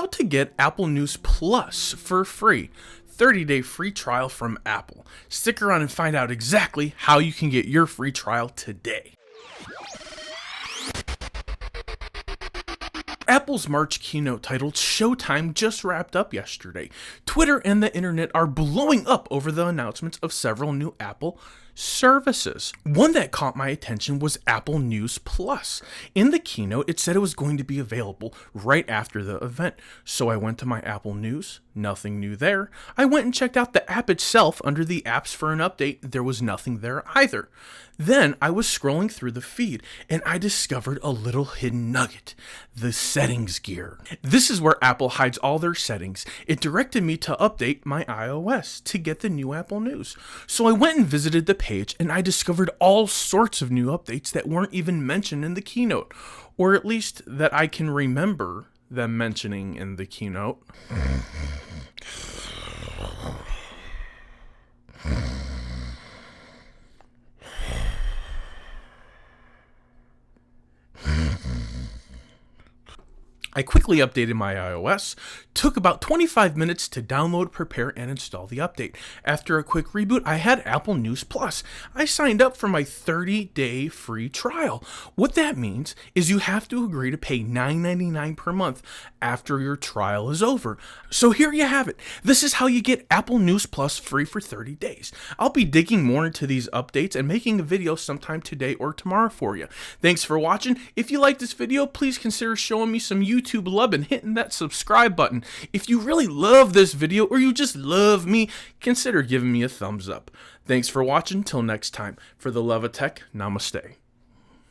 how to get Apple News Plus for free. 30-day free trial from Apple. Stick around and find out exactly how you can get your free trial today. Apple's March keynote titled Showtime just wrapped up yesterday. Twitter and the internet are blowing up over the announcements of several new Apple services. One that caught my attention was Apple News Plus. In the keynote, it said it was going to be available right after the event. So I went to my Apple News, nothing new there. I went and checked out the app itself under the apps for an update. There was nothing there either. Then I was scrolling through the feed and I discovered a little hidden nugget, the settings gear. This is where Apple hides all their settings. It directed me to update my iOS to get the new Apple News. So I went and visited the page and I discovered all sorts of new updates that weren't even mentioned in the keynote, or at least that I can remember them mentioning in the keynote. I quickly updated my iOS, took about 25 minutes to download, prepare, and install the update. After a quick reboot, I had Apple News Plus. I signed up for my 30-day free trial. What that means is you have to agree to pay $9.99 per month after your trial is over. So here you have it. This is how you get Apple News Plus free for 30 days. I'll be digging more into these updates and making a video sometime today or tomorrow for you. Thanks for watching. If you like this video, please consider showing me some YouTube love and hitting that subscribe button. If you really love this video or you just love me, consider giving me a thumbs up. Thanks for watching. Till next time. For the love of tech, namaste.